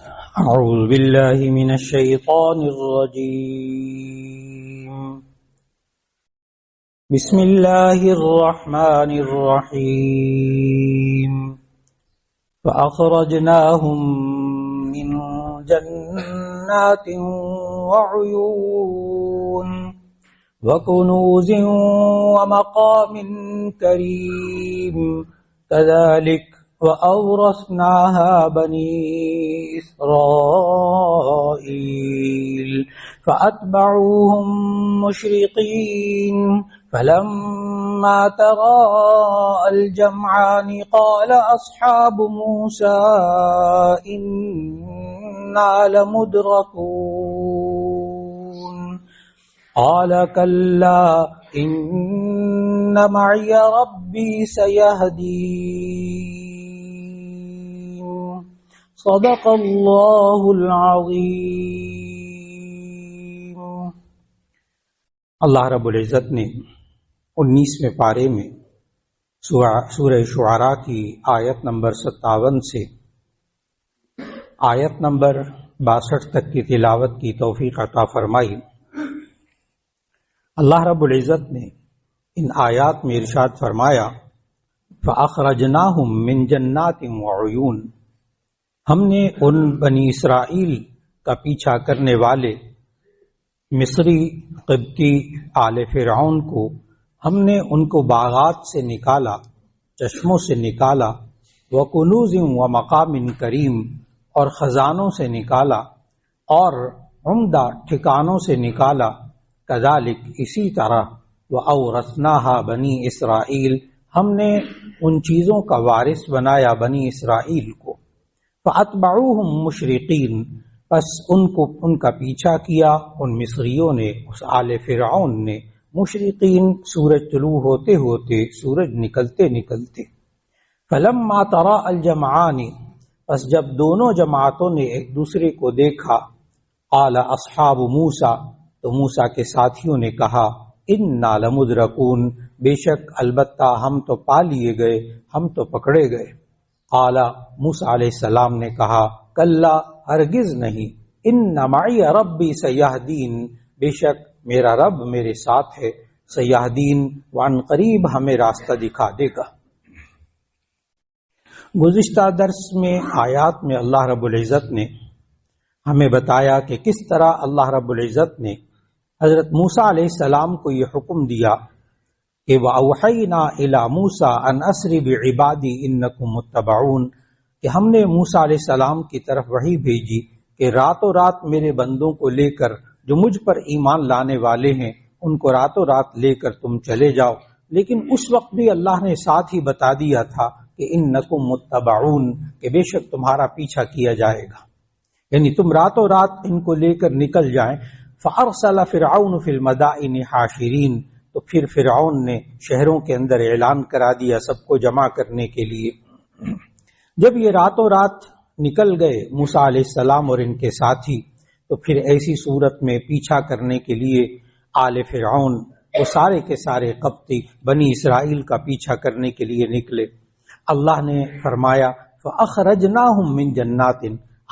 أعوذ بالله من الشيطان الرجيم. بسم الله الرحمن الرحيم. فأخرجناهم من جنات وعيون وكنوز ومقام كريم كذلك وأورثناها بني إسرائيل فأتبعوهم مشرقين فلما تراءى الجمعان قال أصحاب موسى إنا لمدركون قال كلا إن معي ربي سيهدين. صدق اللہ العظیم. اللہ رب العزت نے 19ویں پارے میں سورہ شعراء کی آیت نمبر 57 سے آیت نمبر 62 تک کی تلاوت کی توفیق عطا فرمائی. اللہ رب العزت نے ان آیات میں ارشاد فرمایا فَأَخْرَجْنَاهُمْ مِنْ جَنَّاتٍ وَعُيُونٍ، ہم نے ان بنی اسرائیل کا پیچھا کرنے والے مصری قبطی آل فرعون کو ہم نے ان کو باغات سے نکالا، چشموں سے نکالا، وَكُنُوزٍ وَمَقَامٍ كَرِيمٍ اور خزانوں سے نکالا اور عمدہ ٹھکانوں سے نکالا. کذالک اسی طرح وَأَوْرَثْنَاهَا بنی اسرائیل ہم نے ان چیزوں کا وارث بنایا بنی اسرائیل کو. فَأَتْبَعُوهُمْ مُشْرِقِينَ پس ان کا پیچھا کیا ان مصریوں نے، اس آل فرعون نے، مشرقین سورج طلوع ہوتے ہوتے، سورج نکلتے نکلتے. فَلَمَّا تَرَاءَ الْجَمْعَانِ پس جب دونوں جماعتوں نے ایک دوسرے کو دیکھا، قَالَ أَصْحَابُ مُوسَى تو موسیٰ کے ساتھیوں نے کہا اِنَّا لَمُدْرَكُونَ بے شک البتہ ہم تو پا لیے گئے، ہم تو پکڑے گئے. قال موسیٰ علیہ السلام نے کہا کلا ہرگز نہیں، ان معی ربی سیہدین بے شک میرا رب میرے ساتھ ہے، سیہدین وعن قریب ہمیں راستہ دکھا دے گا. گزشتہ درس میں آیات میں اللہ رب العزت نے ہمیں بتایا کہ کس طرح اللہ رب العزت نے حضرت موسیٰ علیہ السلام کو یہ حکم دیا کہ وَأَوْحَيْنَا إِلَى مُوسَىٰ أَنْ أَسْرِ بِعِبَادِي إِنَّكُمْ مُتَّبَعُونَ کہ ہم نے موسیٰ علیہ السلام کی طرف وحی بھیجی کہ راتوں رات میرے بندوں کو لے کر جو مجھ پر ایمان لانے والے ہیں ان کو راتوں رات لے کر تم چلے جاؤ. لیکن اس وقت بھی اللہ نے ساتھ ہی بتا دیا تھا کہ إِنَّكُمْ مُتَّبَعُونَ کہ بے شک تمہارا پیچھا کیا جائے گا، یعنی تم راتوں رات ان کو لے کر نکل جائیں. فَأَرْسَلَ فِرْعَوْنُ فِي الْمَدَائِنِ حَاشِرِينَ تو پھر فرعون نے شہروں کے اندر اعلان کرا دیا سب کو جمع کرنے کے لیے. جب یہ راتوں رات نکل گئے موسیٰ علیہ السلام اور ان کے ساتھی، تو پھر ایسی صورت میں پیچھا کرنے کے لیے آل فرعون وہ سارے کے سارے قبطی بنی اسرائیل کا پیچھا کرنے کے لیے نکلے. اللہ نے فرمایا فَأَخْرَجْنَاهُمْ مِنْ جَنَّاتٍ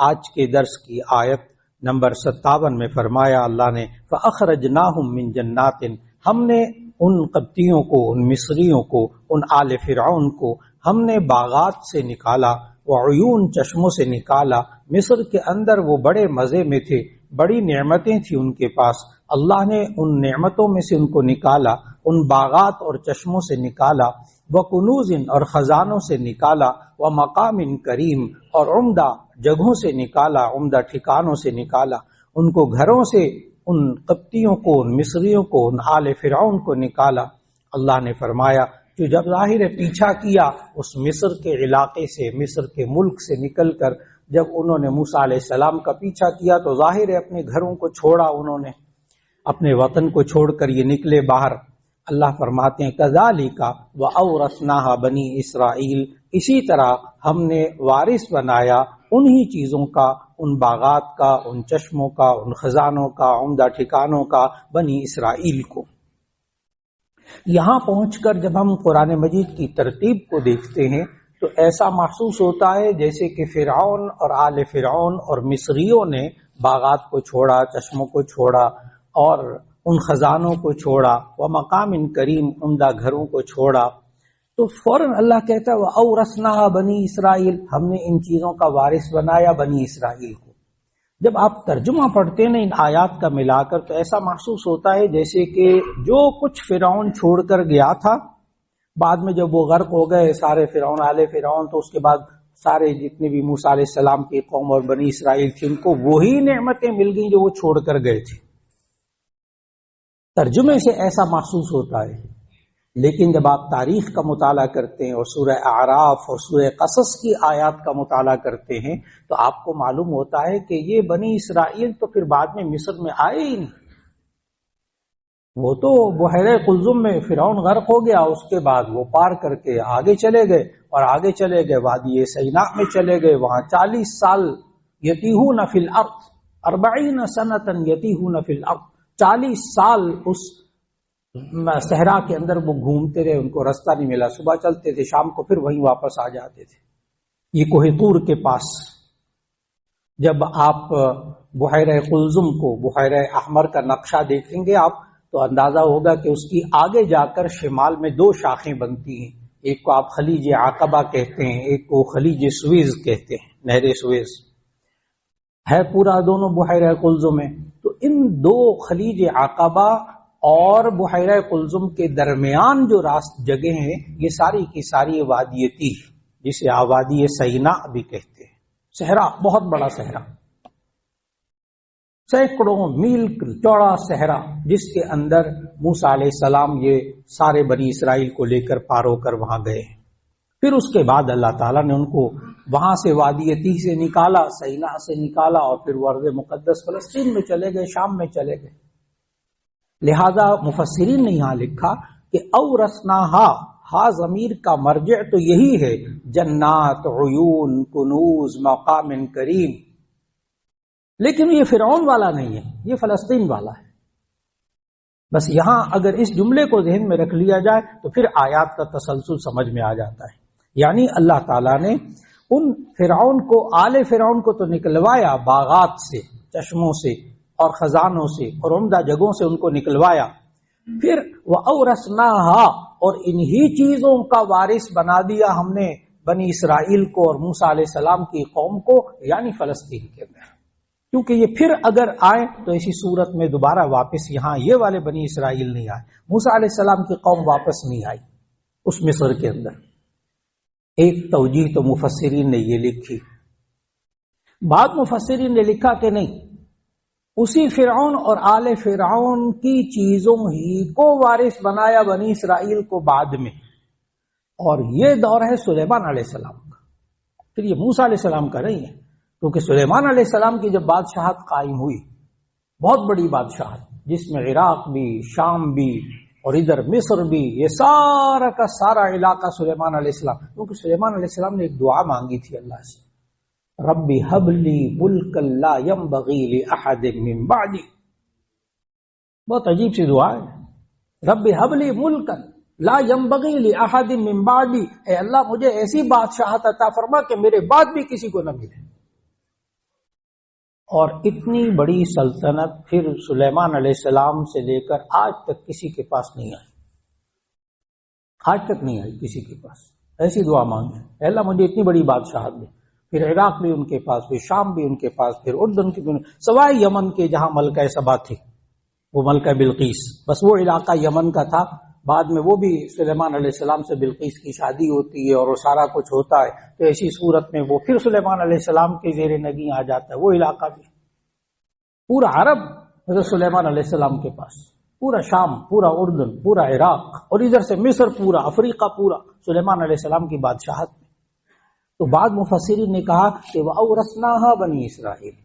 آج کے درس کی آیت نمبر 57 میں فرمایا اللہ نے فَأَخْرَجْنَاهُمْ مِنْ جَنَّاتٍ ہم نے ان قبطیوں کو، ان مصریوں کو، ان آل فرعون کو ہم نے باغات سے نکالا، وعیون چشموں سے نکالا. مصر کے اندر وہ بڑے مزے میں تھے، بڑی نعمتیں تھیں ان کے پاس، اللہ نے ان نعمتوں میں سے ان کو نکالا، ان باغات اور چشموں سے نکالا. وکنوز اور خزانوں سے نکالا، ومقام کریم اور عمدہ جگہوں سے نکالا، عمدہ ٹھکانوں سے نکالا. ان کو گھروں سے، ان قبطیوں کو، ان مصریوں کو، ان آل فرعون کو نکالا. اللہ نے فرمایا جو جب ظاہر پیچھا کیا اس مصر کے علاقے سے، مصر کے ملک سے نکل کر جب انہوں نے موسیٰ علیہ السلام کا پیچھا کیا تو ظاہر اپنے گھروں کو چھوڑا، انہوں نے اپنے وطن کو چھوڑ کر یہ نکلے باہر. اللہ فرماتے ہیں کذالک وَأَوْرَثْنَاهَا بنی اسرائیل اسی طرح ہم نے وارث بنایا انہی چیزوں کا، ان باغات کا، ان چشموں کا، ان خزانوں کا، عمدہ ٹھکانوں کا بنی اسرائیل کو. یہاں پہنچ کر جب ہم قرآن مجید کی ترتیب کو دیکھتے ہیں تو ایسا محسوس ہوتا ہے جیسے کہ فرعون اور آل فرعون اور مصریوں نے باغات کو چھوڑا، چشموں کو چھوڑا اور ان خزانوں کو چھوڑا، وہ مقام کریم عمدہ گھروں کو چھوڑا، تو فوراً اللہ کہتا ہے وَأَوْرَثْنَاهَا بنی اسرائیل، ہم نے ان چیزوں کا وارث بنایا بنی اسرائیل کو۔ جب آپ ترجمہ پڑھتے ہیں نا ان آیات کا ملا کر، تو ایسا محسوس ہوتا ہے جیسے کہ جو کچھ فرعون چھوڑ کر گیا تھا، بعد میں جب وہ غرق ہو گئے سارے فرعون آل فرعون، تو اس کے بعد سارے جتنے بھی موسیٰ علیہ السلام کی قوم اور بنی اسرائیل تھی ان کو وہی نعمتیں مل گئیں جو وہ چھوڑ کر گئے تھے۔ ترجمے سے ایسا محسوس ہوتا ہے، لیکن جب آپ تاریخ کا مطالعہ کرتے ہیں اور سورہ اعراف اور سورہ قصص کی آیات کا مطالعہ کرتے ہیں تو آپ کو معلوم ہوتا ہے کہ یہ بنی اسرائیل تو پھر بعد میں مصر میں آئے ہی نہیں، وہ تو بحیرہ قلزم میں فرعون غرق ہو گیا، اس کے بعد وہ پار کر کے آگے چلے گئے اور آگے چلے گئے وادی سینا میں چلے گئے، وہاں 40 سال یتیہون فی الارض 40 سنۃ یتیہون فی الارض، 40 سال اس صحرا کے اندر وہ گھومتے رہے، ان کو راستہ نہیں ملا، صبح چلتے تھے شام کو پھر وہیں واپس آ جاتے تھے۔ یہ کوہ طور کے پاس جب آپ بحیرہ قلزم کو، بحیرہ احمر کا نقشہ دیکھیں گے آپ تو اندازہ ہوگا کہ اس کی آگے جا کر شمال میں 2 شاخیں بنتی ہیں، ایک کو آپ خلیج عقبہ کہتے ہیں، ایک کو خلیج سویز کہتے ہیں، نہر سویز ہے پورا دونوں بحیرہ قلزم میں۔ تو ان 2 خلیج عقبہ اور بحیرہ قلزم کے درمیان جو جگہ ہیں یہ ساری کی ساری وادی تیہ، جسے وادی سینا بھی کہتے ہیں، صحرا، بہت بڑا صحرا، سینکڑوں میل چوڑا صحرا، جس کے اندر موسیٰ علیہ السلام یہ سارے بنی اسرائیل کو لے کر پار ہو کر وہاں گئے۔ پھر اس کے بعد اللہ تعالیٰ نے ان کو وہاں سے وادی تیہ سے نکالا، سینا سے نکالا، اور پھر وہ ارض مقدس فلسطین میں چلے گئے، شام میں چلے گئے۔ لہذا مفسرین نے یہاں لکھا کہ اورثناہا، ہا ضمیر کا مرجع تو یہی ہے، جنات، عیون، کنوز، مقام کریم، لیکن یہ فرعون والا نہیں ہے، یہ فلسطین والا ہے۔ بس یہاں اگر اس جملے کو ذہن میں رکھ لیا جائے تو پھر آیات کا تسلسل سمجھ میں آ جاتا ہے۔ یعنی اللہ تعالیٰ نے ان فرعون کو، آل فرعون کو تو نکلوایا باغات سے، چشموں سے اور خزانوں سے اور عمدہ جگہوں سے ان کو نکلوایا، پھر وَأَوْرَثْنَاهَا، اور انہی چیزوں کا وارث بنا دیا ہم نے بنی اسرائیل کو اور موسیٰ علیہ السلام کی قوم کو، یعنی فلسطین کے اندر، کیونکہ یہ پھر اگر آئے تو اسی صورت میں دوبارہ واپس یہاں یہ والے بنی اسرائیل نہیں آئے، موسیٰ علیہ السلام کی قوم واپس نہیں آئی اس مصر کے اندر۔ ایک توجیہ تو مفسرین نے یہ لکھی، بعض مفسرین نے لکھا کہ نہیں، اسی فرعون اور آل فرعون کی چیزوں ہی کو وارث بنایا بنی اسرائیل کو بعد میں، اور یہ دور ہے سلیمان علیہ السلام کا، پھر یہ موسیٰ علیہ السلام کا نہیں ہے، کیونکہ سلیمان علیہ السلام کی جب بادشاہت قائم ہوئی، بہت بڑی بادشاہت جس میں عراق بھی، شام بھی اور ادھر مصر بھی، یہ سارا کا سارا علاقہ سلیمان علیہ السلام، کیونکہ سلیمان علیہ السلام نے ایک دعا مانگی تھی اللہ سے، رب ہب لی ملکا لا ينبغی لأحد من بعدی، بہت عجیب سی دعا ہے، رب ہب لی ملکا لا ينبغی لأحد من بعدی، اے اللہ مجھے ایسی بادشاہت عطا فرما کہ میرے بعد بھی کسی کو نہ ملے۔ اور اتنی بڑی سلطنت پھر سلیمان علیہ السلام سے لے کر آج تک کسی کے پاس نہیں آئی، آج تک نہیں آئی کسی کے پاس، ایسی دعا مانگے، اے اللہ مجھے اتنی بڑی بادشاہت دے۔ پھر عراق بھی ان کے پاس، پھر شام بھی ان کے پاس، پھر اردن کی بھی، سوائے یمن کے جہاں ملکہ سبا تھی، وہ ملکہ بلقیس، بس وہ علاقہ یمن کا تھا، بعد میں وہ بھی سلیمان علیہ السلام سے بلقیس کی شادی ہوتی ہے اور وہ سارا کچھ ہوتا ہے، تو ایسی صورت میں وہ پھر سلیمان علیہ السلام کے زیر نگیں آ جاتا ہے وہ علاقہ بھی، پورا عرب حضرت سلیمان علیہ السلام کے پاس، پورا شام، پورا اردن، پورا عراق، اور ادھر سے مصر پورا، افریقہ پورا سلیمان علیہ السلام کی بادشاہت میں۔ تو بعض مفسرین نے کہا کہ وَأَوْرَثْنَاهَا بنی اسرائیل،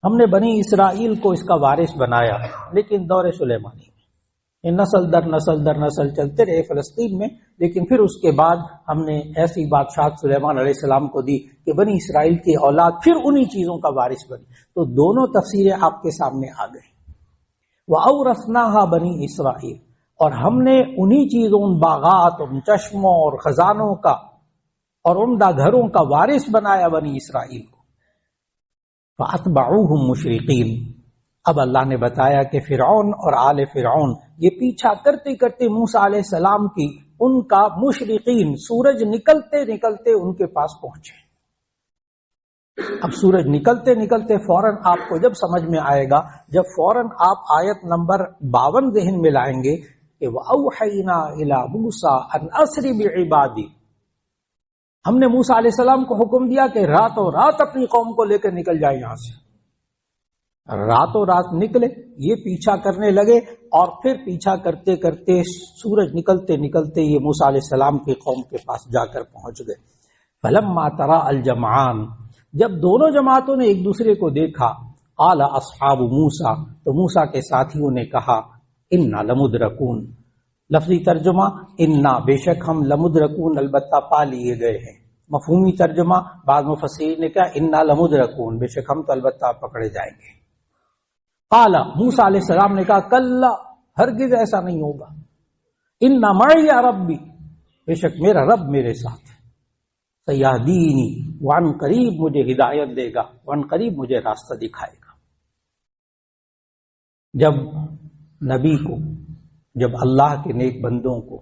ہم نے بنی اسرائیل کو اس کا وارث بنایا، لیکن دور سلیمانی میں یہ نسل در نسل چلتے رہے فلسطین میں، لیکن پھر اس کے بعد ہم نے ایسی بادشاہت سلیمان علیہ السلام کو دی کہ بنی اسرائیل کی اولاد پھر انہی چیزوں کا وارث بنی۔ تو دونوں تفسیریں آپ کے سامنے آ گئی، وَأَوْرَثْنَاهَا بنی اسرائیل، اور ہم نے انہی چیزوں، ان باغات، ان چشموں اور خزانوں کا اور عمدہ گھروں کا وارث بنایا بنی اسرائیل کو۔ فَأَتْبَعُوهُمْ مُشْرِقِينَ، اب اللہ نے بتایا کہ فرعون اور آل فرعون یہ پیچھا کرتے کرتے موسیٰ علیہ السلام کی ان کا مشرقین، سورج نکلتے نکلتے ان کے پاس پہنچے۔ اب سورج نکلتے نکلتے فوراً آپ کو جب سمجھ میں آئے گا جب فوراً آپ آیت نمبر 52 ذہن میں لائیں گے کہ وَأَوْحَيْنَا إِلَى مُوسَىٰ أَنْ أَسْرِ بِعِبَادِي، ہم نے موسیٰ علیہ السلام کو حکم دیا کہ راتوں رات اپنی قوم کو لے کر نکل جائے یہاں سے۔ راتوں رات نکلے، یہ پیچھا کرنے لگے، اور پھر پیچھا کرتے کرتے سورج نکلتے نکلتے یہ موسیٰ علیہ السلام کی قوم کے پاس جا کر پہنچ گئے۔ فَلَمَّا تَرَاءَ الْجَمْعَانِ، جب دونوں جماعتوں نے ایک دوسرے کو دیکھا، قَالَ أَصْحَابُ مُوسَىٰ، تو موسیٰ کے ساتھیوں نے کہا اِنَّا لَمُدْرَكُونَ، لفظی ترجمہ اِنَّا، بے شک ہم، لَمُدْرَكُونَ، البتہ پا لیے گئے ہیں۔ مفہومی ترجمہ بعض مفسرین نے کہا اِنَّا لَمُدْرَكُونَ، بے شک ہم تو البتہ پکڑے جائیں گے۔ قال، موسیٰ علیہ السلام نے کہا کلا، ہرگز ایسا نہیں ہوگا، ان معی ربی، بے شک میرا رب میرے ساتھ ہے، سیہدینی، وعن قریب مجھے ہدایت دے گا، وعن قریب مجھے راستہ دکھائے گا۔ جب نبی کو، جب اللہ کے نیک بندوں کو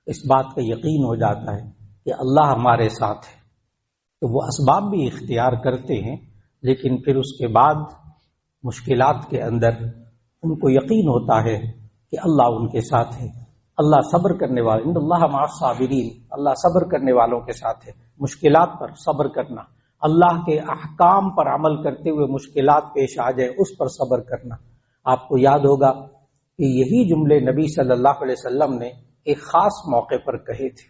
اس بات کا یقین ہو جاتا ہے کہ اللہ ہمارے ساتھ ہے، تو وہ اسباب بھی اختیار کرتے ہیں، لیکن پھر اس کے بعد مشکلات کے اندر ان کو یقین ہوتا ہے کہ اللہ ان کے ساتھ ہے، اللہ صبر کرنے والے، ان اللہ مع الصابرین، اللہ صبر کرنے والوں کے ساتھ ہے۔ مشکلات پر صبر کرنا، اللہ کے احکام پر عمل کرتے ہوئے مشکلات پیش آ جائے اس پر صبر کرنا۔ آپ کو یاد ہوگا کہ یہی جملے نبی صلی اللہ علیہ وسلم نے ایک خاص موقع پر کہے تھے،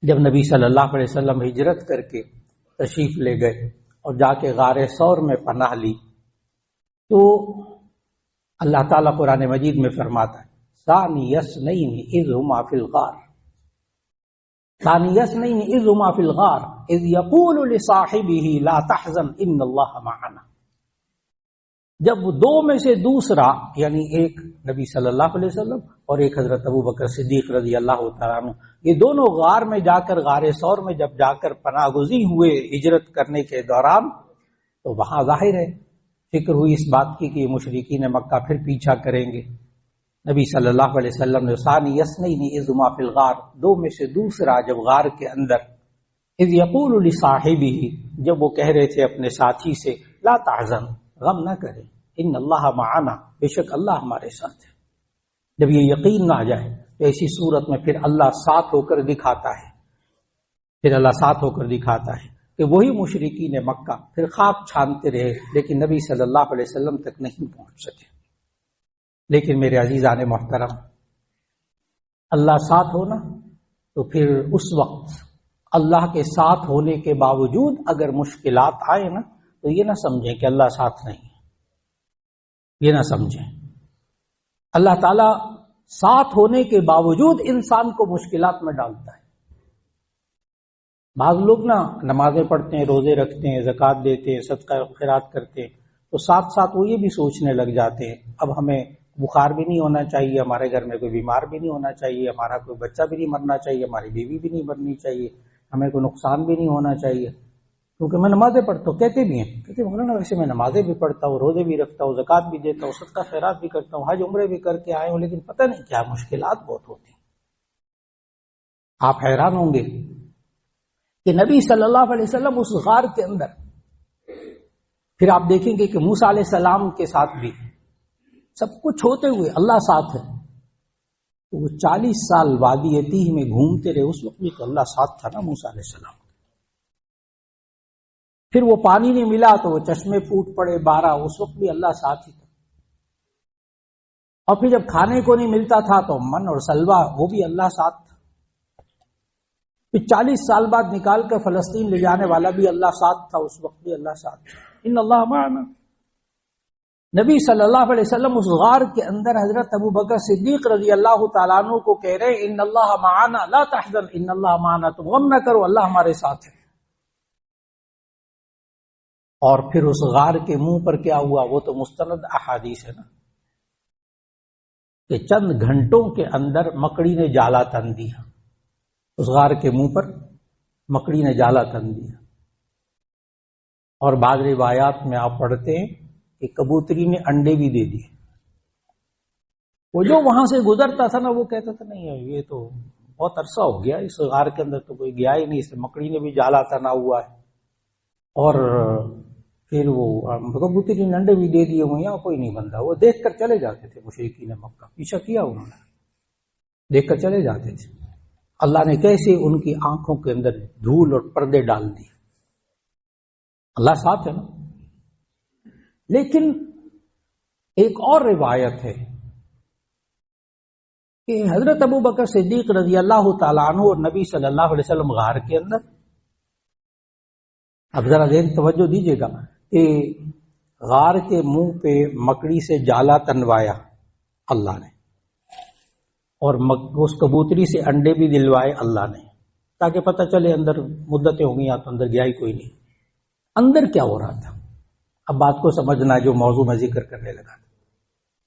جب نبی صلی اللہ علیہ وسلم ہجرت کر کے تشریف لے گئے اور جا کے غار ثور میں پناہ لی، تو اللہ تعالیٰ قرآن مجید میں فرماتا ہے ثانی اثنین اذ ہما فی الغار، ثانی اثنین اذ ہما فی الغار اذ یقول لصاحبہ لا تحزن ان اللہ معنا۔ جب دو میں سے دوسرا، یعنی ایک نبی صلی اللہ علیہ وسلم اور ایک حضرت ابوبکر صدیق رضی اللہ تعالیٰ عنہ، یہ دونوں غار میں جا کر، غار ثور میں جب جا کر پناہ گزین ہوئے ہجرت کرنے کے دوران، تو وہاں ظاہر ہے فکر ہوئی اس بات کی کہ یہ مشرکین مکہ پھر پیچھا کریں گے۔ نبی صلی اللہ علیہ وسلم نے ثانی اثنین اذ ہما فی الغار، دو میں سے دوسرا جب غار کے اندر، اذ یقول لصاحبہ، جب وہ کہہ رہے تھے اپنے ساتھی سے لا تحزن، غم نہ کریں، ان اللہ معنا، بے شک اللہ ہمارے ساتھ ہے۔ جب یہ یقین نہ آ جائے تو ایسی صورت میں پھر اللہ ساتھ ہو کر دکھاتا ہے، پھر اللہ ساتھ ہو کر دکھاتا ہے کہ وہی مشرکین مکہ پھر خاک چھانتے رہے لیکن نبی صلی اللہ علیہ وسلم تک نہیں پہنچ سکے۔ لیکن میرے عزیزان محترم، اللہ ساتھ ہونا تو پھر اس وقت اللہ کے ساتھ ہونے کے باوجود اگر مشکلات آئے نا تو یہ نہ سمجھیں کہ اللہ ساتھ نہیں ہے، یہ نہ سمجھیں۔ اللہ تعالیٰ ساتھ ہونے کے باوجود انسان کو مشکلات میں ڈالتا ہے۔ بعض لوگ نا نمازیں پڑھتے ہیں، روزے رکھتے ہیں، زکوٰۃ دیتے ہیں، صدقہ خیرات کرتے ہیں، تو ساتھ ساتھ وہ یہ بھی سوچنے لگ جاتے ہیں اب ہمیں بخار بھی نہیں ہونا چاہیے، ہمارے گھر میں کوئی بیمار بھی نہیں ہونا چاہیے، ہمارا کوئی بچہ بھی نہیں مرنا چاہیے، ہماری بیوی بھی نہیں مرنی چاہیے، ہمیں کوئی نقصان بھی نہیں ہونا چاہیے، کیونکہ میں نمازیں پڑھتا ہوں۔ کہتے بھی ہیں، کہتے مولانا ویسے میں نمازیں بھی پڑھتا ہوں، روزے بھی رکھتا ہوں، زکوٰۃ بھی دیتا ہوں، صدقہ خیرات بھی کرتا ہوں، حج عمرے بھی کر کے آئے ہوں، لیکن پتہ نہیں کیا مشکلات بہت ہوتی ہیں۔ آپ حیران ہوں گے کہ نبی صلی اللہ علیہ وسلم اس غار کے اندر، پھر آپ دیکھیں گے کہ موسیٰ علیہ السلام کے ساتھ بھی سب کچھ ہوتے ہوئے اللہ ساتھ ہے، تو وہ 40 سال وادی تیہ میں گھومتے رہے، اس وقت بھی تو اللہ ساتھ تھا نا موسیٰ علیہ السلام۔ پھر وہ پانی نہیں ملا تو وہ چشمے پھوٹ پڑے 12، اس وقت بھی اللہ ساتھ ہی تھا۔ اور پھر جب کھانے کو نہیں ملتا تھا تو من اور سلوہ، وہ بھی اللہ ساتھ تھا۔ پھر 40 سال بعد نکال کر فلسطین لے جانے والا بھی اللہ ساتھ تھا، اس وقت بھی اللہ ساتھ تھا۔ ان اللہ معنا۔ نبی صلی اللہ علیہ وسلم اس غار کے اندر حضرت ابوبکر صدیق رضی اللہ تعالیٰ عنہ کو کہہ رہے ان اللہ معنا لا تحزن ان اللہ معنا، تم غم نہ کرو، اللہ ہمارے ساتھ ہے۔ اور پھر اس غار کے منہ پر کیا ہوا وہ تو مستند احادیث ہے نا، کہ چند گھنٹوں کے اندر مکڑی نے جالا تن دیا اس غار کے منہ پر، مکڑی نے جالا تن دیا، اور بعض روایات میں آپ پڑھتے ہیں کہ کبوتری نے انڈے بھی دے دیے۔ وہ جو وہاں سے گزرتا تھا نا وہ کہتا تھا نہیں یہ تو بہت عرصہ ہو گیا اس غار کے اندر تو کوئی گیا ہی نہیں، اس مکڑی نے بھی جالا تنا ہوا ہے، اور پھر وہ کبوتری نے انڈے بھی دے دیے ہوں، یہاں کوئی نہیں بندہ۔ وہ دیکھ کر چلے جاتے تھے، مشرکین مکہ پیچھا کیا انہوں نے، دیکھ کر چلے جاتے تھے۔ اللہ نے کیسے ان کی آنکھوں کے اندر دھول اور پردے ڈال دی، اللہ ساتھ ہے نا۔ لیکن ایک اور روایت ہے کہ حضرت ابو بکر صدیق رضی اللہ تعالیٰ عنہ اور نبی صلی اللہ علیہ وسلم غار کے اندر، اب ذرا ذہن توجہ دیجیے گا کہ غار کے منہ پہ مکڑی سے جالا تنوایا اللہ نے، اور اس کبوتری سے انڈے بھی دلوائے اللہ نے، تاکہ پتہ چلے اندر مدتیں ہو گئی تو اندر گیا ہی کوئی نہیں۔ اندر کیا ہو رہا تھا؟ اب بات کو سمجھنا جو موضوع میں ذکر کرنے لگا تھا،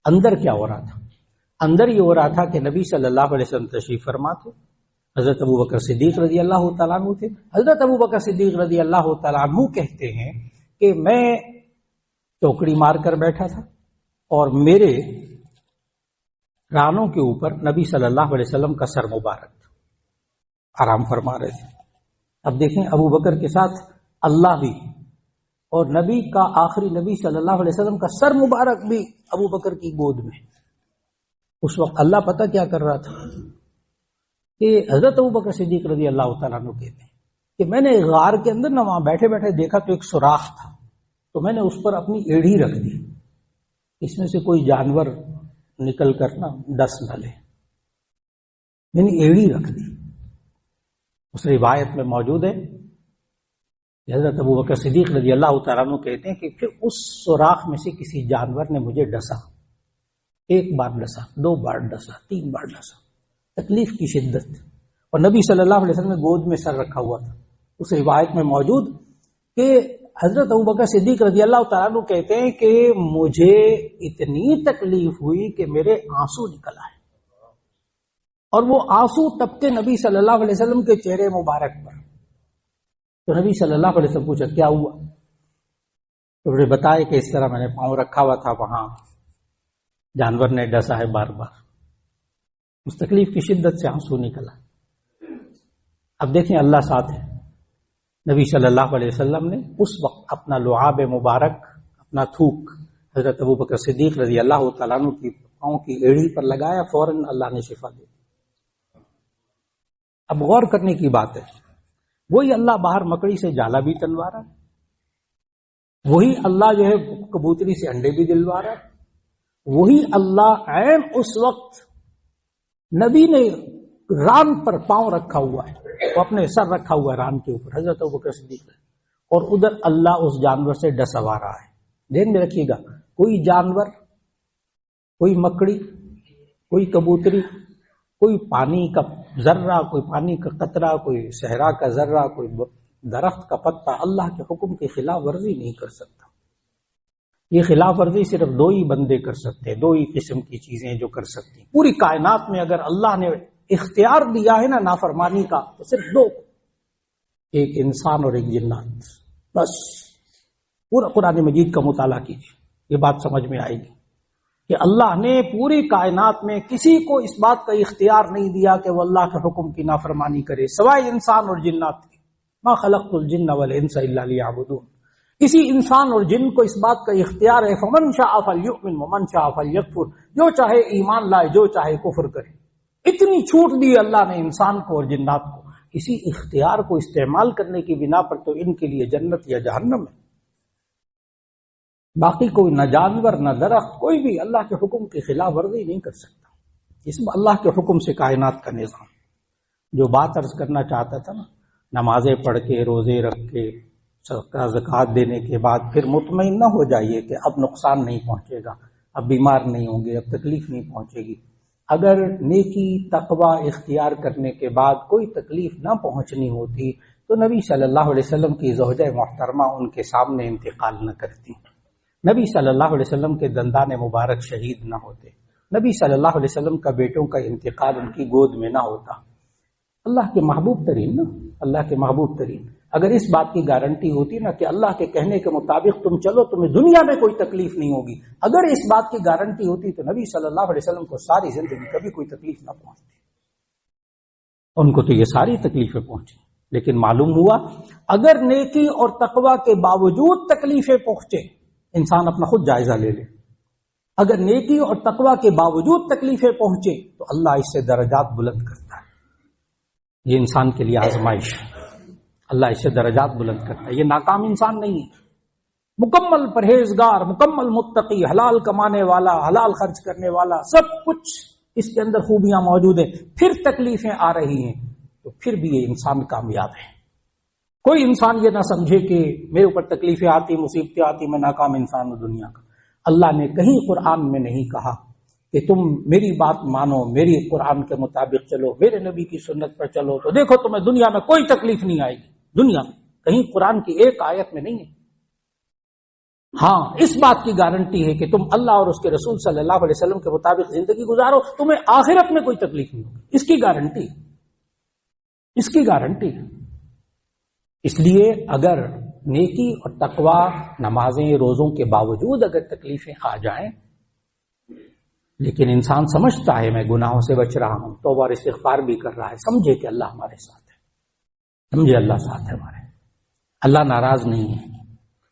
اندر کیا ہو رہا تھا؟ اندر یہ ہو رہا تھا کہ نبی صلی اللہ علیہ وسلم تشریف فرما تھے، حضرت ابو بکر صدیق رضی اللہ تعالیٰ عنہ تھے۔ حضرت ابو بکر صدیق رضی اللہ تعالیٰ عنہ کہتے ہیں کہ میں چوکڑی مار کر بیٹھا تھا اور میرے رانوں کے اوپر نبی صلی اللہ علیہ وسلم کا سر مبارک تھا، آرام فرما رہے تھے۔ اب دیکھیں ابو بکر کے ساتھ اللہ بھی اور نبی کا آخری نبی صلی اللہ علیہ وسلم کا سر مبارک بھی ابو بکر کی گود میں۔ اس وقت اللہ پتہ کیا کر رہا تھا کہ حضرت ابو بکر صدیق رضی اللہ تعالیٰ عنہ کہتے ہیں کہ میں نے غار کے اندر نہ وہاں بیٹھے بیٹھے دیکھا تو ایک سوراخ تھا، تو میں نے اس پر اپنی ایڑھی رکھ دی، اس میں سے کوئی جانور نکل کر نہ ڈس نہ لے، میں نے ایڑھی رکھ دی۔ اس روایت میں موجود ہے کہ حضرت ابو بکر صدیق رضی اللہ تعالیٰ عنہ کہتے ہیں کہ پھر اس سوراخ میں سے کسی جانور نے مجھے ڈسا، ایک بار ڈسا، دو بار ڈسا، تین بار ڈسا، تکلیف کی شدت، اور نبی صلی اللہ علیہ وسلم نے گود میں سر رکھا ہوا تھا۔ اس روایت میں موجود کہ حضرت ابو بکر صدیق رضی اللہ تعالیٰ عنہ کہتے ہیں کہ مجھے اتنی تکلیف ہوئی کہ میرے آنسو نکل آئے، اور وہ آنسو ٹپکے نبی صلی اللہ علیہ وسلم کے چہرے مبارک پر۔ تو نبی صلی اللہ علیہ وسلم پوچھا کیا ہوا؟ تو انہوں نے بتایا کہ اس طرح میں نے پاؤں رکھا ہوا تھا، وہاں جانور نے ڈسا ہے بار بار، اس تکلیف کی شدت سے آنسو نکلا۔ اب دیکھیں اللہ ساتھ ہے، نبی صلی اللہ علیہ وسلم نے اس وقت اپنا لعاب مبارک، اپنا تھوک حضرت ابو بکر صدیق رضی اللہ تعالیٰ عنہ کی پاؤں کی ایڑی پر لگایا، فوراً اللہ نے شفا دی۔ اب غور کرنے کی بات ہے، وہی اللہ باہر مکڑی سے جالا بھی تنوا رہا ہے، وہی اللہ جو ہے کبوتری سے انڈے بھی دلوا رہا ہے، وہی اللہ عین اس وقت نبی نے ران پر پاؤں رکھا ہوا ہے، وہ اپنے سر رکھا ہوا ہے ران کے اوپر، حضرت ابوبکر صدیق ہے، اور ادھر اللہ اس جانور سے ڈسوا رہا ہے۔ دھیان میں رکھیے گا، کوئی جانور، کوئی مکڑی، کوئی کبوتری، کوئی پانی کا ذرہ، کوئی پانی کا قطرہ، کوئی صحرا کا ذرہ، کوئی درخت کا پتا اللہ کے حکم کی خلاف ورزی نہیں کر سکتا۔ یہ خلاف ورزی صرف دو ہی بندے کر سکتے ہیں، دو ہی قسم کی چیزیں جو کر سکتی ہیں پوری کائنات میں۔ اگر اللہ نے اختیار دیا ہے نا نافرمانی کا، تو صرف دو، ایک انسان اور ایک جنات، بس۔ پورا قرآن مجید کا مطالعہ کیجیے، یہ بات سمجھ میں آئے گی کہ اللہ نے پوری کائنات میں کسی کو اس بات کا اختیار نہیں دیا کہ وہ اللہ کے حکم کی نافرمانی کرے، سوائے انسان اور جنات کے۔ ما خلقت الجن والانس الا لیعبدون۔ کسی انسان اور جن کو اس بات کا اختیار ہے، فمن شاء فلیؤمن ومن شاء فلیکفر، جو چاہے ایمان لائے، جو چاہے کفر کرے۔ اتنی چھوٹ دی اللہ نے انسان کو اور جنات کو، کسی اختیار کو استعمال کرنے کی بنا پر تو ان کے لیے جنت یا جہنم ہے۔ باقی کوئی نہ جانور نہ درخت، کوئی بھی اللہ کے حکم کی خلاف ورزی نہیں کر سکتا۔ اس میں اللہ کے حکم سے کائنات کا نظام۔ جو بات عرض کرنا چاہتا تھا نا، نمازیں پڑھ کے، روزے رکھ کے، صدقہ زکوٰۃ دینے کے بعد پھر مطمئن نہ ہو جائیے کہ اب نقصان نہیں پہنچے گا، اب بیمار نہیں ہوں گے، اب تکلیف نہیں پہنچے گی۔ اگر نیکی تقوی اختیار کرنے کے بعد کوئی تکلیف نہ پہنچنی ہوتی تو نبی صلی اللہ علیہ وسلم کی زوجہ محترمہ ان کے سامنے انتقال نہ کرتی، نبی صلی اللہ علیہ وسلم کے دندان مبارک شہید نہ ہوتے، نبی صلی اللہ علیہ وسلم کا بیٹوں کا انتقال ان کی گود میں نہ ہوتا۔ اللہ کے محبوب ترین نا، اللہ کے محبوب ترین. اگر اس بات کی گارنٹی ہوتی نا کہ اللہ کے کہنے کے مطابق تم چلو تمہیں دنیا میں کوئی تکلیف نہیں ہوگی، اگر اس بات کی گارنٹی ہوتی تو نبی صلی اللہ علیہ وسلم کو ساری زندگی کبھی کوئی تکلیف نہ پہنچتی. ان کو تو یہ ساری تکلیفیں پہنچی، لیکن معلوم ہوا اگر نیکی اور تقوی کے باوجود تکلیفیں پہنچے، انسان اپنا خود جائزہ لے لے. اگر نیکی اور تقوی کے باوجود تکلیفیں پہنچے تو اللہ اس سے درجات بلند کرتا ہے. یہ انسان کے لیے آزمائش ہے، اللہ اس سے درجات بلند کرتا ہے. یہ ناکام انسان نہیں ہے، مکمل پرہیزگار، مکمل متقی، حلال کمانے والا، حلال خرچ کرنے والا، سب کچھ اس کے اندر خوبیاں موجود ہیں، پھر تکلیفیں آ رہی ہیں تو پھر بھی یہ انسان کامیاب ہے. کوئی انسان یہ نہ سمجھے کہ میرے اوپر تکلیفیں آتی، مصیبتیں آتی، میں ناکام انسان ہوں دنیا کا. اللہ نے کہیں قرآن میں نہیں کہا کہ تم میری بات مانو، میری قرآن کے مطابق چلو، میرے نبی کی سنت پر چلو تو دیکھو تمہیں دنیا میں کوئی تکلیف نہیں آئے گی. دنیا میں کہیں قرآن کی ایک آیت میں نہیں ہے. ہاں اس بات کی گارنٹی ہے کہ تم اللہ اور اس کے رسول صلی اللہ علیہ وسلم کے مطابق زندگی گزارو، تمہیں آخرت میں کوئی تکلیف نہیں ہوگی. اس کی گارنٹی، اس کی گارنٹی. اس لیے اگر نیکی اور تقوی، نمازیں، روزوں کے باوجود اگر تکلیفیں آ جائیں، لیکن انسان سمجھتا ہے میں گناہوں سے بچ رہا ہوں، توبہ اور استغفار بھی کر رہا ہے، سمجھے کہ اللہ ہمارے ساتھ ہے، سمجھے اللہ ساتھ ہے ہمارے، اللہ ناراض نہیں ہے.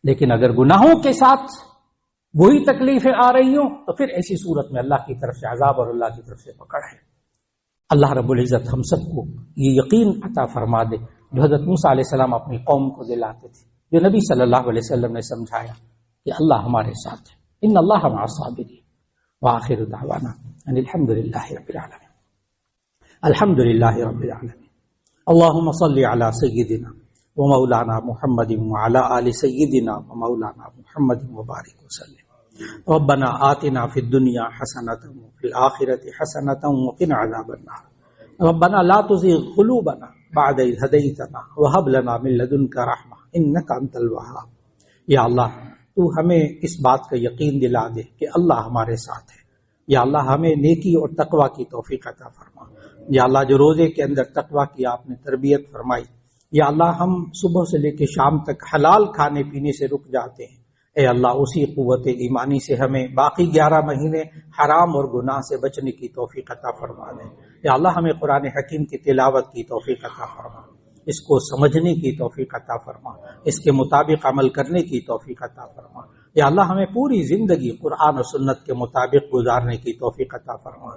لیکن اگر گناہوں کے ساتھ وہی تکلیفیں آ رہی ہوں تو پھر ایسی صورت میں اللہ کی طرف سے عذاب اور اللہ کی طرف سے پکڑ ہے. اللہ رب العزت ہم سب کو یہ یقین عطا فرما دے جو حضرت موسیٰ علیہ السلام اپنی قوم کو دلاتے تھے، جو نبی صلی اللہ علیہ وسلم نے سمجھایا کہ اللہ ہمارے ساتھ ہے. ان اللہ مع الصابرین. وآخر دعوانا ان الحمد للہ رب العالمین. الحمد للہ رب العالمین. اللہم صل علی سیدنا ومولانا محمد وعلى آل سیدنا ومولانا محمد وبارک وسلم. ربنا آتنا فی الدنیا حسنۃ وفی الآخرۃ حسنۃ وقنا عذاب النار. ربنا لا تزغ قلوبنا بعد اذ ہدیتنا وہب لنا من لدنک رحمہ انک انت الوہاب. یا اللہ تو ہمیں اس بات کا یقین دلا دے کہ اللہ ہمارے ساتھ ہے. یا اللہ ہمیں نیکی اور تقوی کی توفیق عطا فرما. یا اللہ جو روزے کے اندر تقوی کی آپ نے تربیت فرمائی، یا اللہ ہم صبح سے لے کے شام تک حلال کھانے پینے سے رک جاتے ہیں، اے اللہ اسی قوت ایمانی سے ہمیں باقی 11 مہینے حرام اور گناہ سے بچنے کی توفیق عطا فرما دے. یا اللہ ہمیں قرآن حکیم کی تلاوت کی توفیق عطا فرما، اس کو سمجھنے کی توفیق عطا فرما، اس کے مطابق عمل کرنے کی توفیق عطا فرما. یا اللہ ہمیں پوری زندگی قرآن و سنت کے مطابق گزارنے کی توفیق عطا فرما.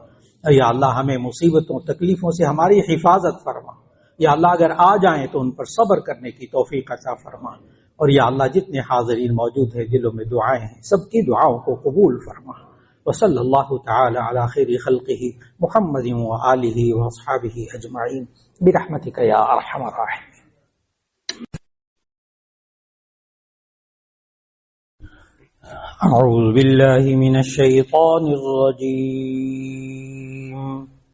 یا اللہ ہمیں مصیبتوں تکلیفوں سے ہماری حفاظت فرما. یا اللہ اگر آ جائیں تو ان پر صبر کرنے کی توفیق عطا فرما. اور یا اللہ جتنے حاضرین موجود ہیں دلوں میں دعائیں ہیں، سب کی دعاؤں کو قبول فرما. وصلی اللہ تعالی علی خیر خلقہ محمد وآلہ واصحابہ اجمعین برحمتک یا ارحم الراحمین. اعوذ باللہ من الشیطان الرجیم.